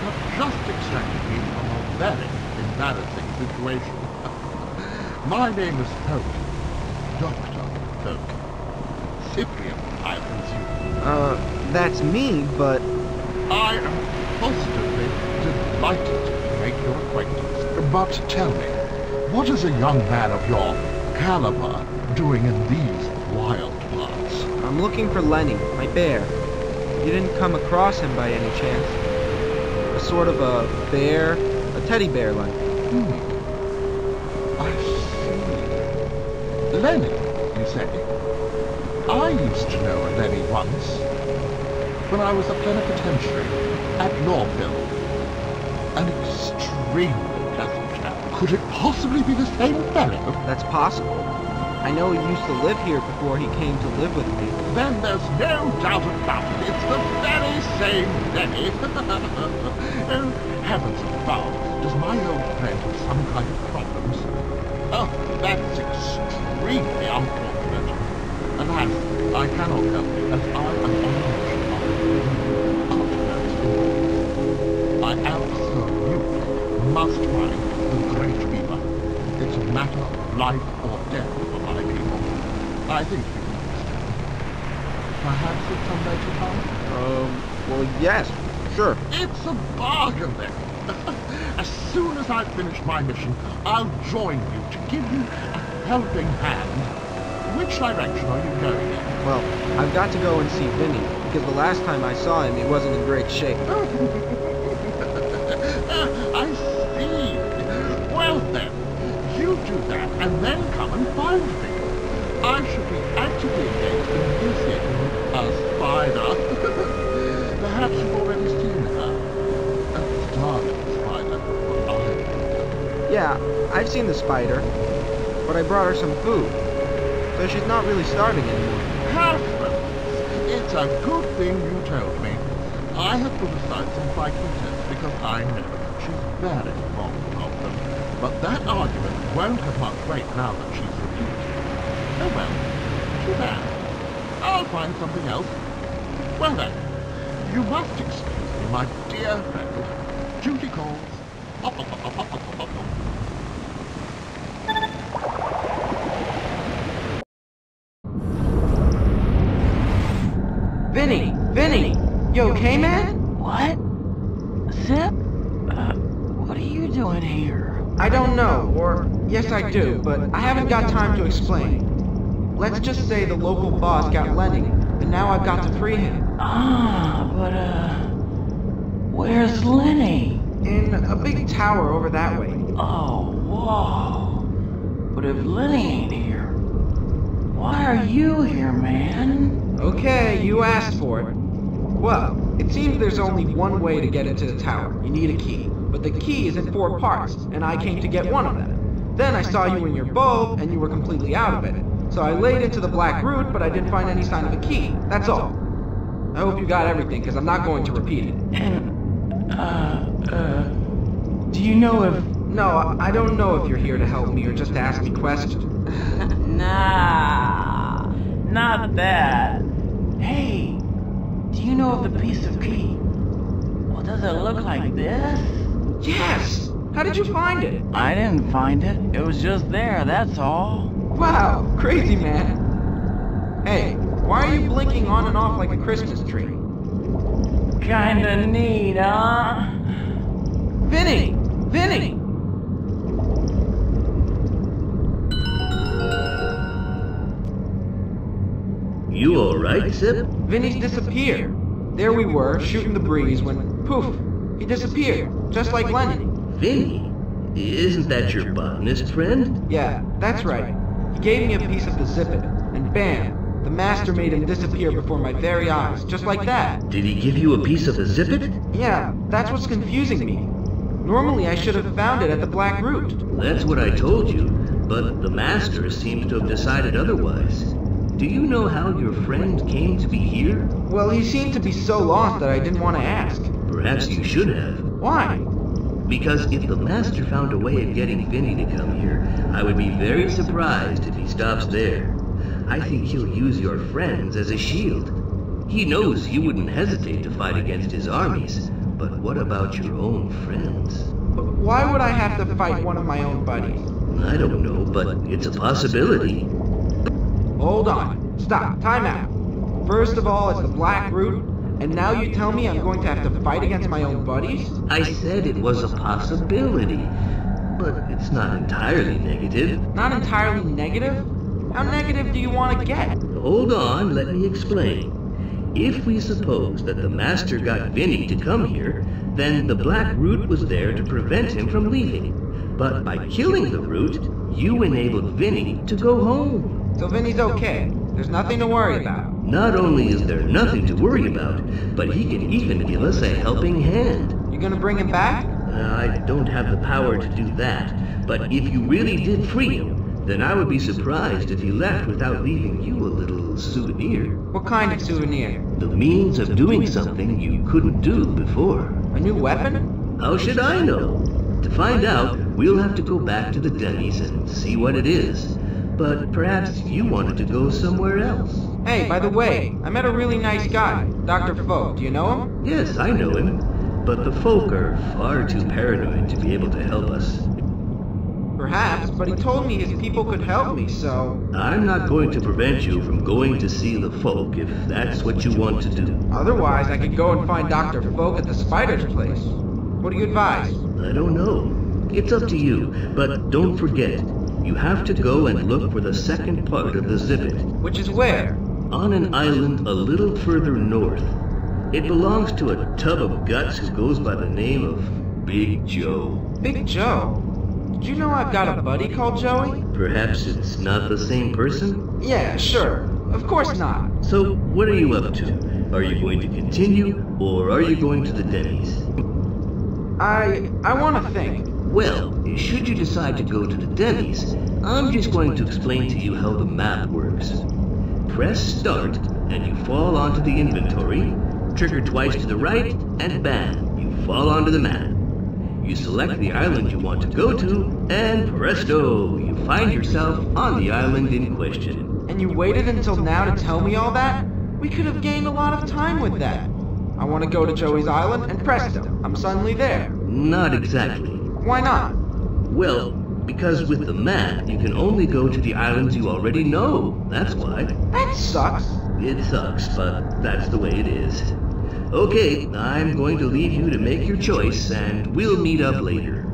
have just extracted me from a very embarrassing situation. My name is Folk. Dr. Folk. Cyprien, I presume. That's me, but... I am positively delighted to make your acquaintance. But tell me, what is a young man of your caliber doing in these wild parts? I'm looking for Lenny, my bear. You didn't come across him by any chance? A sort of a bear, a teddy bear like. I see. Lenny, you say? I used to know a Lenny once, when I was a plenipotentiary at Norville. An extremely pleasant chap. Could it possibly be the same fellow? That's possible. I know he used to live here before he came to live with me. Then there's no doubt about it. It's the very same Lenny. Oh, heavens above. Does my old friend have some kind of problems? Oh, that's extremely unfortunate. Alas, I cannot help it, as I am on a mission of utmost. I absolutely must find the Great Beaver. It's a matter of life or death for my people. I think you understand. Perhaps at some later time? Well, yes, sure. It's a bargain then. As soon as I've finished my mission, I'll join you to give you a helping hand. Which direction are you going in? Well, I've got to go and see Vinny, because the last time I saw him, he wasn't in great shape. I see. Well then, you do that and then come and find me. I should be actively engaged in negotiating with a spider. Perhaps you've already seen her. A starving spider. Yeah, I've seen the spider, but I brought her some food. So she's not really starving anymore. Heavens! It's a good thing you told me. I have put aside some frankincense because I know she's very fond of them. But that argument won't have much weight now that she's refused. Oh well, too bad. I'll find something else. Well then, you must excuse me, my dear friend. Duty calls. Vinny! Vinny! You okay, man? What? Zip? What are you doing here? I don't know, or yes I do, but I haven't got time to explain. Let's just say the local boss got Lenny, and now I've got to free him. Where's Lenny? In a big tower over that way. Oh, whoa. But if Lenny ain't here, why are you here, man? Okay, you asked for it. Well, it seems there's only one way to get into the tower. You need a key. But the key is in 4 parts, and I came to get one of them. Then I saw you in your bulb, and you were completely out of it. So I laid into the black root, but I didn't find any sign of a key. That's all. I hope you got everything, because I'm not going to repeat it. Do you know if... No, I don't know if you're here to help me or just to ask me questions. Nah, not that. Hey, do you know of the piece of key? Well, does it look like this? Yes! How did you find it? I didn't find it. It was just there, that's all. Wow, crazy man. Hey, why are you blinking on and off like a Christmas tree? Kinda neat, huh? Vinny! Vinny! You alright, Zip? Vinny's disappeared. There we were, shooting the breeze, when, poof, he disappeared, just like Lenny. Vinny? Isn't that your botanist friend? Yeah, that's right. He gave me a piece of the zippet, and bam, the master made him disappear before my very eyes, just like that. Did he give you a piece of the zippet? Yeah, that's what's confusing me. Normally I should have found it at the Black Root. That's what I told you, but the master seems to have decided otherwise. Do you know how your friend came to be here? Well, he seemed to be so lost that I didn't want to ask. Perhaps you should have. Why? Because if the master found a way of getting Vinny to come here, I would be very surprised if he stops there. I think he'll use your friends as a shield. He knows you wouldn't hesitate to fight against his armies, but what about your own friends? Why would I have to fight one of my own buddies? I don't know, but it's a possibility. Hold on. Stop. Time out. First of all, it's the Black Root, and now you tell me I'm going to have to fight against my own buddies? I said it was a possibility, but it's not entirely negative. Not entirely negative? How negative do you want to get? Hold on, let me explain. If we suppose that the Master got Vinny to come here, then the Black Root was there to prevent him from leaving. But by killing the Root, you enabled Vinny to go home. So Vinny's okay. There's nothing to worry about. Not only is there nothing to worry about, but he can even give us a helping hand. You gonna bring him back? I don't have the power to do that, but if you really did free him, then I would be surprised if he left without leaving you a little souvenir. What kind of souvenir? The means of doing something you couldn't do before. A new weapon? How should I know? To find out, we'll have to go back to the dummies and see what it is. But perhaps you wanted to go somewhere else. Hey, by the way, I met a really nice guy, Dr. Folk. Do you know him? Yes, I know him. But the folk are far too paranoid to be able to help us. Perhaps, but he told me his people could help me, so... I'm not going to prevent you from going to see the folk if that's what you want to do. Otherwise, I could go and find Dr. Folk at the spider's place. What do you advise? I don't know. It's up to you, but don't forget, you have to go and look for the second part of the Zippet. Which is where? On an island a little further north. It belongs to a tub of guts who goes by the name of Big Joe. Big Joe? Did you know I've got a buddy called Joey? Perhaps it's not the same person? Yeah, sure. Of course not. So, what are you up to? Are you going to continue, or are you going to the Denny's? I want to think. Well, should you decide to go to the Denny's, I'm just going to explain to you how the map works. Press start, and you fall onto the inventory, trigger twice to the right, and bam, you fall onto the map. You select the island you want to go to, and presto, you find yourself on the island in question. And you waited until now to tell me all that? We could have gained a lot of time with that. I want to go to Joey's island, and presto, I'm suddenly there. Not exactly. Why not? Well, because with the map, you can only go to the islands you already know. That's why. That sucks. It sucks, but that's the way it is. Okay, I'm going to leave you to make your choice, and we'll meet up later.